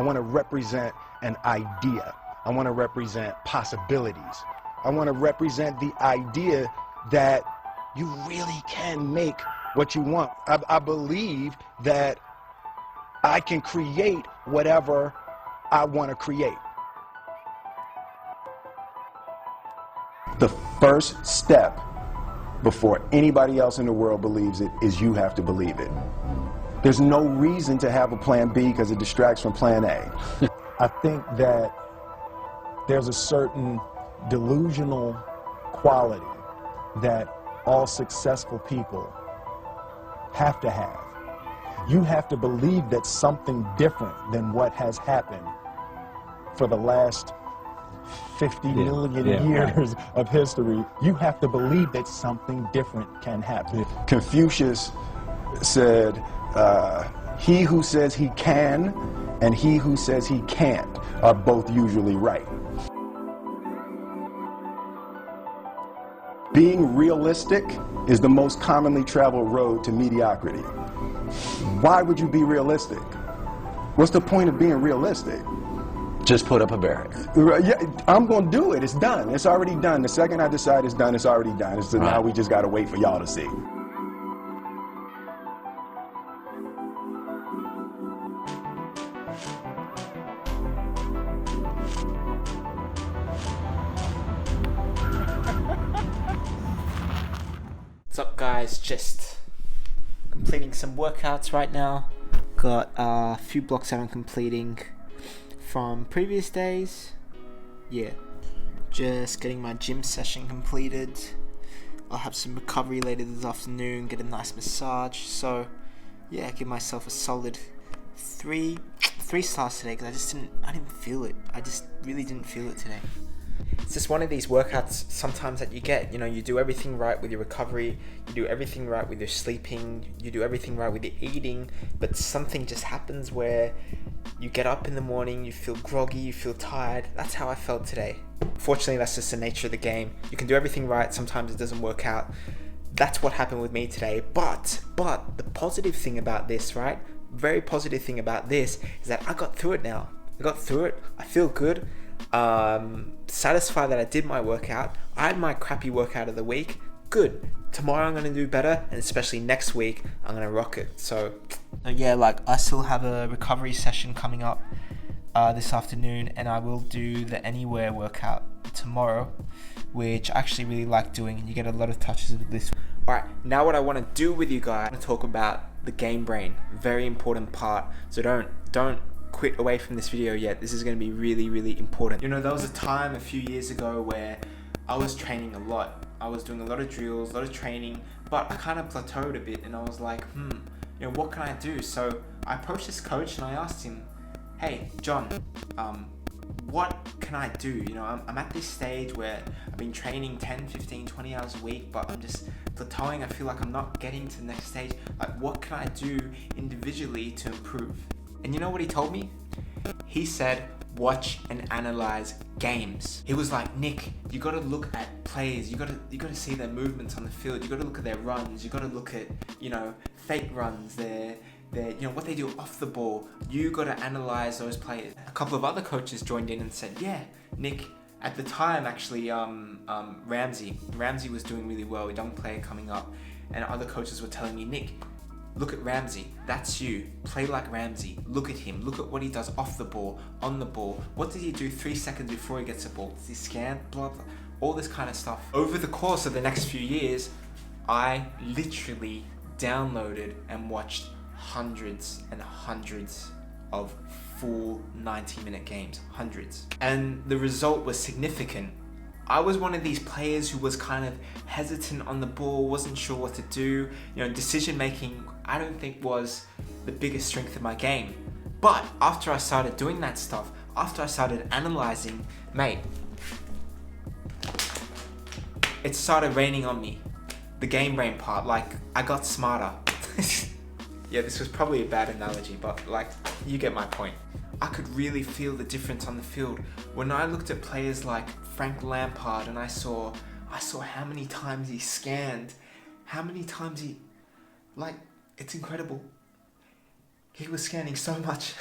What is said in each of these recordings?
I want to represent an idea. I want to represent possibilities. I want to represent the idea that you really can make what you want. I believe that I can create whatever I want to create. The first step before anybody else in the world believes it is you have to believe it. There's no reason to have a plan B because it distracts from plan A. I think that there's a certain delusional quality that all successful people have to have. You have to believe that something different than what has happened for the last 50 million years of history. You have to believe that something different can happen. Confucius said, he who says he can and he who says he can't are both usually right. Being realistic is the most commonly traveled road to mediocrity. Why would you be realistic? What's the point of being realistic? Just put up a barrier. Yeah, I'm going to do it. It's done. It's already done. The second I decide it's done, it's already done. So now we just got to wait for y'all to see. What's up, guys? Just completing some workouts right now. Got a few blocks that I'm completing from previous days. Yeah, just getting my gym session completed. I'll have some recovery later this afternoon, get a nice massage. So yeah, give myself a solid three stars today because I didn't feel it. I just really didn't feel it today. It's just one of these workouts sometimes that you get, you do everything right with your recovery, you do everything right with your sleeping, you do everything right with your eating, but something just happens where you get up in the morning, you feel groggy, you feel tired. That's how I felt today. Fortunately, that's just the nature of the game. You can do everything right, sometimes it doesn't work out. That's what happened with me today, but the positive thing about this, right? Very positive thing about this is that I got through it now. I got through it, I feel good. Satisfied that I did my workout. I had my crappy workout of the week. Good. Tomorrow I'm going to do better, and especially next week I'm going to rock it. So yeah, I still have a recovery session coming up this afternoon, and I will do the anywhere workout tomorrow, which I actually really like doing, and you get a lot of touches with this. Alright, now what I want to do with you guys, I want to talk about the game brain. Very important part. So don't quit away from this video yet. This is going to be really, really important. There was a time a few years ago where I was training a lot. I was doing a lot of drills, a lot of training, but I kind of plateaued a bit, and I was like, what can I do? So I approached this coach and I asked him, hey, John, what can I do? I'm at this stage where I've been training 10, 15, 20 hours a week, but I'm just plateauing. I feel like I'm not getting to the next stage. What can I do individually to improve? And you know what he told me? He said, watch and analyze games. He was like, Nick, you gotta look at players. You gotta see their movements on the field. You gotta look at their runs. You gotta look at, fake runs, their what they do off the ball. You gotta analyze those players. A couple of other coaches joined in and said, yeah, Nick, at the time actually, Ramsey was doing really well, a young player coming up, and other coaches were telling me, Nick, look at Ramsey, that's you. Play like Ramsey. Look at him. Look at what he does off the ball, on the ball. What does he do 3 seconds before he gets the ball? Does he scan? Blah, blah. All this kind of stuff. Over the course of the next few years, I literally downloaded and watched hundreds and hundreds of full 90-minute games. Hundreds. And the result was significant. I was one of these players who was kind of hesitant on the ball, wasn't sure what to do. Decision making, I don't think was the biggest strength of my game. But after I started doing that stuff, after I started analyzing, mate, it started raining on me. The game brain part, I got smarter. Yeah, this was probably a bad analogy, but you get my point. I could really feel the difference on the field. When I looked at players like Frank Lampard and I saw how many times he scanned, how many times it's incredible. He was scanning so much.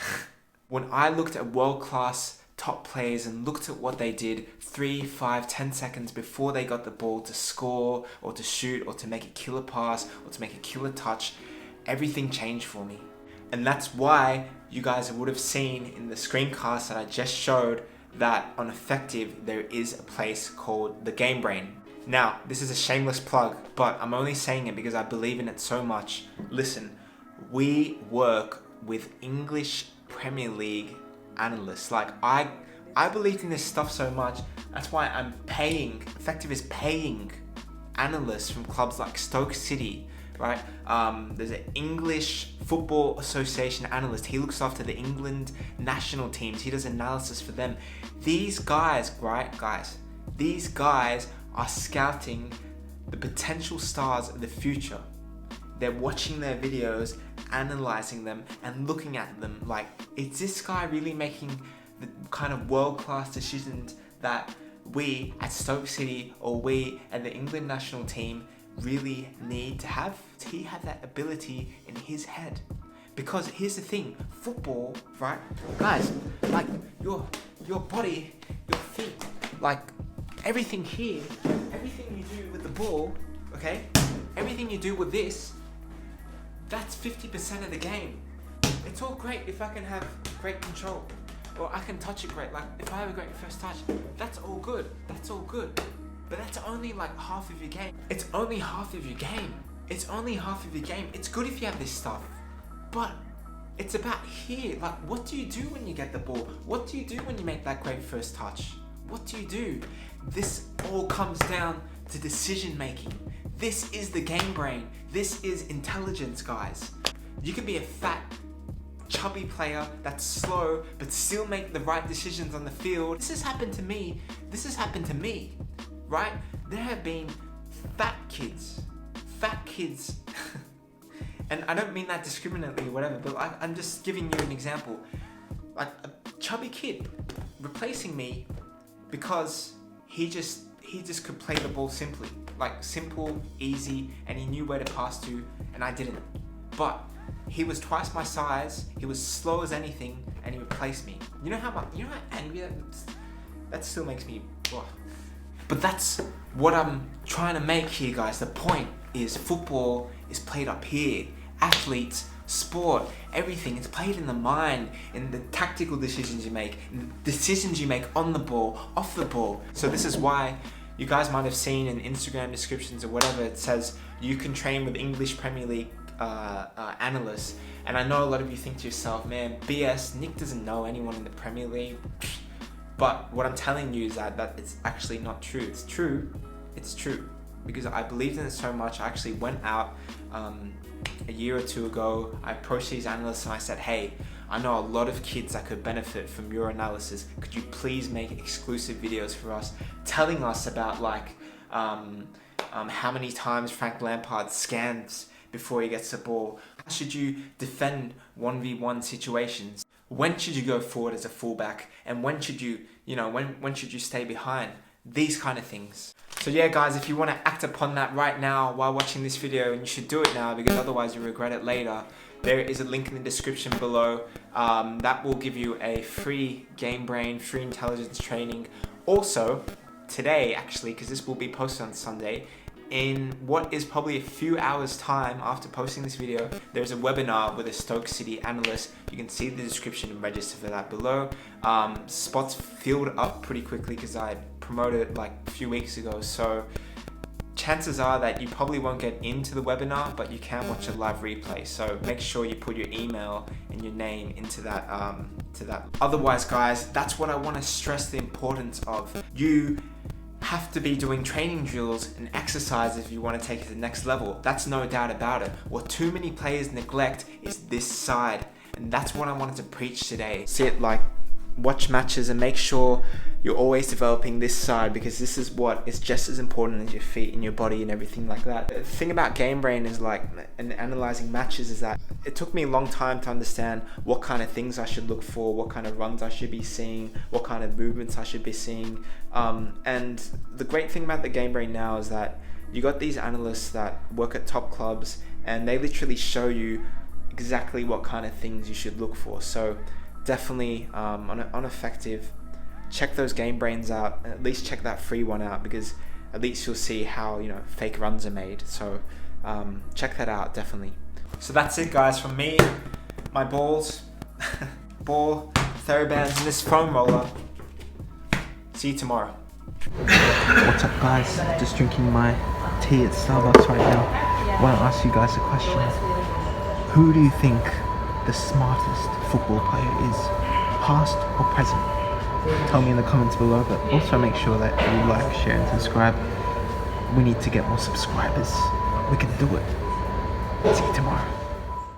When I looked at world-class top players and looked at what they did 3, 5, 10 seconds before they got the ball to score or to shoot or to make a killer pass or to make a killer touch, everything changed for me. And that's why you guys would have seen in the screencast that I just showed that on Effective there is a place called the Game Brain. Now, this is a shameless plug, but I'm only saying it because I believe in it so much. Listen, we work with English Premier League analysts. Like, I believed in this stuff so much. That's why I'm paying, Effective is paying analysts from clubs like Stoke City, right? There's an English Football Association analyst. He looks after the England national teams. He does analysis for them. These guys, right, guys, these guys are scouting the potential stars of the future. They're watching their videos, analyzing them, and looking at them like, is this guy really making the kind of world-class decisions that we at Stoke City or we at the England national team really need to have? Does he have that ability in his head? Because here's the thing, football, right? Guys, like your body, your feet, like everything here, everything you do with the ball, okay? Everything you do with this, that's 50% of the game. It's all great if I can have great control, or I can touch it great. Like if I have a great first touch, that's all good. That's all good. But that's only like half of your game. It's only half of your game. It's only half of your game. It's good if you have this stuff, but it's about here. Like, what do you do when you get the ball? What do you do when you make that great first touch? What do you do? This all comes down to decision making. This is the game brain. This is intelligence, guys. You can be a fat, chubby player that's slow, but still make the right decisions on the field. This has happened to me. This has happened to me, right? There have been fat kids, and I don't mean that discriminately or whatever, but I'm just giving you an example. Like a chubby kid replacing me because he just could play the ball simply. Like simple, easy, and he knew where to pass to, and I didn't. But he was twice my size, he was slow as anything, and he replaced me. You know how angry that still makes me... Ugh. But that's what I'm trying to make here, guys. The point is football is played up here. Athletes, sport, everything, it's played in the mind, in the tactical decisions you make, in the decisions you make on the ball, off the ball. So this is why you guys might have seen in Instagram descriptions or whatever, it says you can train with English Premier League analysts. And I know a lot of you think to yourself, man, BS, Nick doesn't know anyone in the Premier League. But what I'm telling you is that it's actually not true. It's true. It's true. Because I believed in it so much, I actually went out a year or two ago. I approached these analysts and I said, hey, I know a lot of kids that could benefit from your analysis. Could you please make exclusive videos for us telling us about like how many times Frank Lampard scans before he gets the ball? How should you defend 1v1 situations? When should you go forward as a fullback? And when should you, when should you stay behind? These kind of things. So yeah, guys, if you want to act upon that right now while watching this video, and you should do it now because otherwise you'll regret it later, there is a link in the description below that will give you a free game brain, free intelligence training. Also, today actually, because this will be posted on Sunday, in what is probably a few hours time after posting this video, there's a webinar with a Stoke City analyst. You can see the description and register for that below. Spots filled up pretty quickly because I promoted it like a few weeks ago, so chances are that you probably won't get into the webinar, but you can watch a live replay. So make sure you put your email and your name into that. Otherwise, guys, that's what I want to stress the importance of. You have to be doing training drills and exercise if you want to take it to the next level. That's no doubt about it. What too many players neglect is this side, and that's what I wanted to preach today. Sit, like, watch matches and make sure you're always developing this side, because this is what is just as important as your feet and your body and everything like that. The thing about game brain is like, and analyzing matches, is that it took me a long time to understand what kind of things I should look for, what kind of runs I should be seeing, what kind of movements I should be seeing. And the great thing about the game brain now is that you got these analysts that work at top clubs, and they literally show you exactly what kind of things you should look for. So definitely ineffective. Check those game brains out, and at least check that free one out, because at least you'll see how fake runs are made. So check that out, definitely. So that's it, guys, from me, my balls, ball, TheraBands, and this foam roller. See you tomorrow. What's up, guys? Just drinking my tea at Starbucks right now. I want to ask you guys a question. Who do you think the smartest football player is, past or present? Tell me in the comments below, but also make sure that you like, share, and subscribe. We need to get more subscribers. We can do it. See you tomorrow.